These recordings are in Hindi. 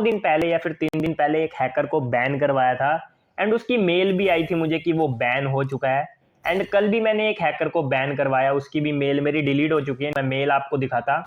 दिन पहले या फिर 3 दिन पहले एक हैकर को बैन करवाया था एंड उसकी मेल भी आई थी मुझे कि वो बैन हो चुका है। एंड कल भी मैंने एक हैकर को बैन करवाया, उसकी भी मेल मेरी डिलीट हो चुकी है, मैं मेल आपको दिखाता।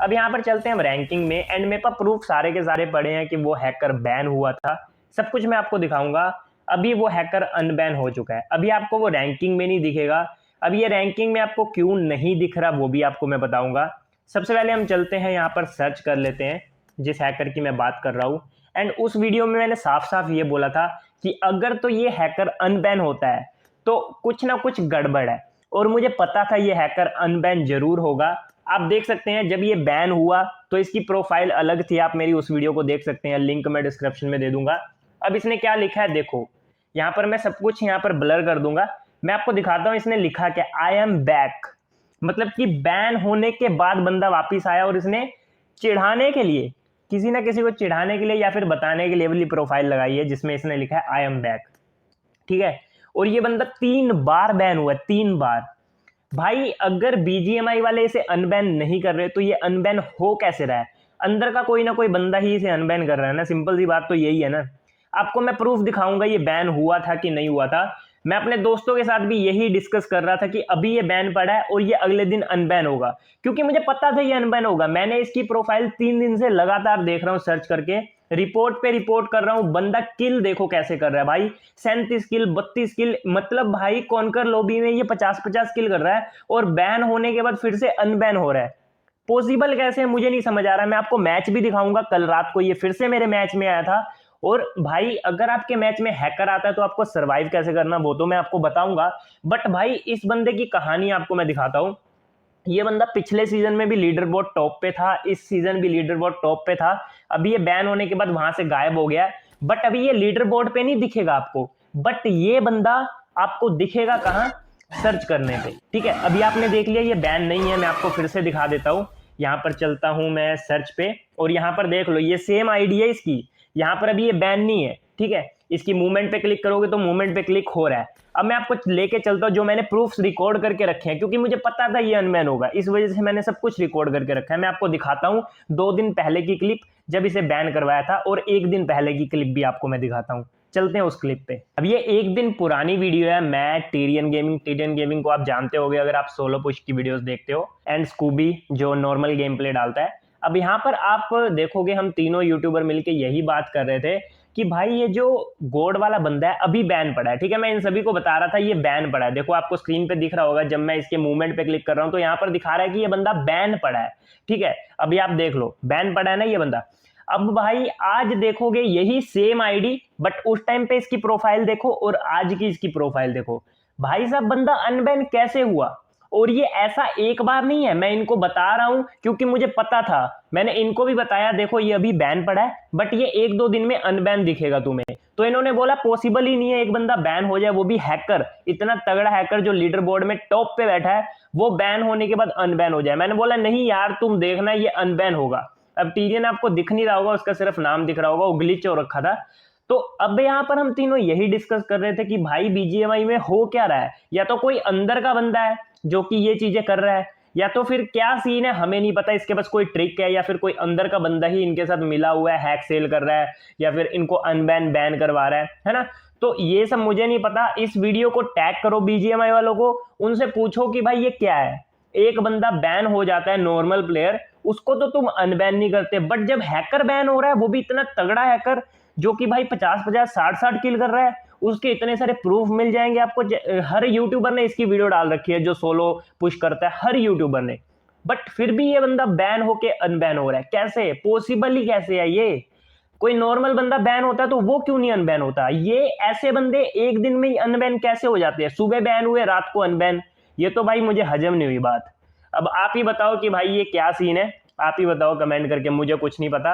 अब यहाँ पर चलते हैं हम रैंकिंग में एंड मेरे पास प्रूफ सारे के सारे पड़े हैं कि वो हैकर बैन हुआ था, सब कुछ मैं आपको दिखाऊंगा। अभी वो हैकर अनबैन हो चुका है, अभी आपको वो रैंकिंग में नहीं दिखेगा। अब ये रैंकिंग में आपको क्यों नहीं दिख रहा वो भी आपको मैं बताऊंगा। सबसे पहले हम चलते हैं यहाँ पर सर्च कर लेते हैं जिस हैकर की मैं बात कर रहा हूँ। एंड उस वीडियो में मैंने साफ साफ ये बोला था कि अगर तो ये हैकर अनबैन होता है तो कुछ ना कुछ गड़बड़ है, और मुझे पता था ये हैकर अनबैन जरूर होगा। आप देख सकते हैं जब ये बैन हुआ तो इसकी प्रोफाइल अलग थी, आप मेरी उस वीडियो को देख सकते हैं, लिंक मैं डिस्क्रिप्शन में दे दूंगा। अब इसने क्या लिखा है देखो, यहाँ पर मैं सब कुछ यहाँ पर ब्लर कर दूंगा, मैं आपको दिखाता हूँ इसने लिखा क्या, आई एम बैक। मतलब कि बैन होने के बाद बंदा वापिस आया और इसने चिढ़ाने के लिए, किसी ना किसी को चिढ़ाने के लिए या फिर बताने के लिए वाली प्रोफाइल लगाई है जिसमें इसने लिखा है आई एम बैक, ठीक है। और ये बंदा 3 बार बैन हुआ है, 3 बार। भाई अगर बीजीएमआई वाले इसे अनबैन नहीं कर रहे तो ये अनबैन हो कैसे रहा है? अंदर का कोई ना कोई बंदा ही इसे अनबैन कर रहा है ना, सिंपल सी बात तो यही है ना। आपको मैं प्रूफ दिखाऊंगा ये बैन हुआ था कि नहीं हुआ था। मैं अपने दोस्तों के साथ भी यही डिस्कस कर रहा था कि अभी ये बैन पड़ा है और ये अगले दिन अनबैन होगा, क्योंकि मुझे पता था ये अनबैन होगा। मैंने इसकी प्रोफाइल 3 दिन से लगातार देख रहा हूँ, सर्च करके रिपोर्ट पे रिपोर्ट कर रहा हूँ। बंदा किल देखो कैसे कर रहा है भाई, 37 किल 32 किल, मतलब भाई कॉन्कर लॉबी में ये 50-50 किल कर रहा है और बैन होने के बाद फिर से अनबैन हो रहा है। पॉसिबल कैसे है मुझे नहीं समझ आ रहा है। मैं आपको मैच भी दिखाऊंगा, कल रात को ये फिर से मेरे मैच में आया था। और भाई अगर आपके मैच में हैकर आता है तो आपको सरवाइव कैसे करना वो तो मैं आपको बताऊंगा। बट भाई इस बंदे की कहानी आपको मैं दिखाता हूं। ये बंदा पिछले सीजन में भी लीडर बोर्ड टॉप पे था, इस सीजन भी लीडर बोर्ड टॉप पे था। अभी ये बैन होने के बाद वहां से गायब हो गया, बट अभी ये लीडर बोर्ड पे नहीं दिखेगा आपको, बट ये बंदा आपको दिखेगा कहां, सर्च करने पे, ठीक है। अभी आपने देख लिया ये बैन नहीं है, मैं आपको फिर से दिखा देता हूं। यहाँ पर चलता हूं मैं सर्च पे और यहाँ पर देख लो ये सेम आईडी है इसकी, यहाँ पर अभी ये बैन नहीं है, ठीक है। इसकी मूवमेंट पे क्लिक करोगे तो मूवमेंट पे क्लिक हो रहा है। अब मैं आपको लेके चलता हूं जो मैंने प्रूफ्स रिकॉर्ड करके रखे हैं, क्योंकि मुझे पता था ये अनबैन होगा, इस वजह से मैंने सब कुछ रिकॉर्ड करके रखा है। मैं आपको दिखाता हूं 2 दिन पहले की क्लिप जब इसे बैन करवाया था, और 1 दिन पहले की क्लिप भी आपको मैं दिखाता हूं। चलते हैं उस क्लिप पे। अब ये 1 दिन पुरानी वीडियो है। मैं टीरियन गेमिंग को आप जानते होंगे अगर आप सोलो पुश की वीडियोस देखते हो, एंड स्कूबी जो नॉर्मल गेम प्ले डालता है। अब यहाँ पर आप देखोगे हम तीनों यूट्यूबर मिलके यही बात कर रहे थे कि भाई ये जो गोड वाला बंदा है अभी बैन पड़ा है, ठीक है। मैं इन सभी को बता रहा था ये बैन पड़ा है, देखो आपको स्क्रीन पे दिख रहा होगा जब मैं इसके मूवमेंट पे क्लिक कर रहा हूं तो यहाँ पर दिखा रहा है कि ये बंदा बैन पड़ा है, ठीक है। अभी आप देख लो बैन पड़ा है ना ये बंदा। अब भाई आज देखोगे यही सेम आईडी, बट उस टाइम पे इसकी प्रोफाइल देखो और आज की इसकी प्रोफाइल देखो। भाई साहब बंदा अनबैन कैसे हुआ? और ये ऐसा एक बार नहीं है, मैं इनको बता रहा हूं क्योंकि मुझे पता था, मैंने इनको भी बताया देखो ये अभी बैन पड़ा है बट ये 1-2 दिन में अनबैन दिखेगा तुम्हें। तो इन्होंने बोला पॉसिबल ही नहीं है एक बंदा बैन हो जाए, वो भी हैकर, इतना तगड़ा हैकर जो लीडर बोर्ड में टॉप पे बैठा है, वो बैन होने के बाद अनबैन हो जाए। मैंने बोला नहीं यार तुम देखना ये अनबैन होगा। अब टीरियन आपको दिख नहीं रहा होगा, उसका सिर्फ नाम दिख रहा होगा, वो ग्लिच हो रखा था। तो अब यहाँ पर हम तीनों यही डिस्कस कर रहे थे कि भाई बीजीएमआई में हो क्या रहा है, या तो कोई अंदर का बंदा है जो कि ये चीजें कर रहा है, या तो फिर क्या सीन है हमें नहीं पता, इसके पास कोई ट्रिक है, या फिर कोई अंदर का बंदा ही इनके साथ मिला हुआ है, हैक सेल कर रहा है, या फिर इनको अनबैन बैन करवा रहा है ना। तो ये सब मुझे नहीं पता। इस वीडियो को टैग करो बीजीएमआई वालों को, उनसे पूछो कि भाई ये क्या है। एक बंदा बैन हो जाता है नॉर्मल प्लेयर, उसको तो तुम अनबैन नहीं करते, बट जब हैकर बैन हो रहा है वो भी इतना तगड़ा हैकर जो कि भाई 50-50 60-60 किल कर रहा है, उसके इतने सारे प्रूफ मिल जाएंगे आपको। हर यूट्यूबर ने इसकी वीडियो डाल रखी है जो सोलो पुश करता है, हर यूट्यूबर ने, बट फिर भी ये बंदा बैन होके अनबैन हो रहा है। कैसे पॉसिबल ही कैसे है ये? कोई नॉर्मल बंदा बैन होता है तो वो क्यों नहीं अनबैन होता? ये ऐसे बंदे 1 दिन में ही अनबैन कैसे हो जाते हैं? सुबह बैन हुए रात को अनबैन, ये तो भाई मुझे हजम नहीं हुई बात। अब आप ही बताओ कि भाई ये क्या सीन है, आप ही बताओ कमेंट करके, मुझे कुछ नहीं पता।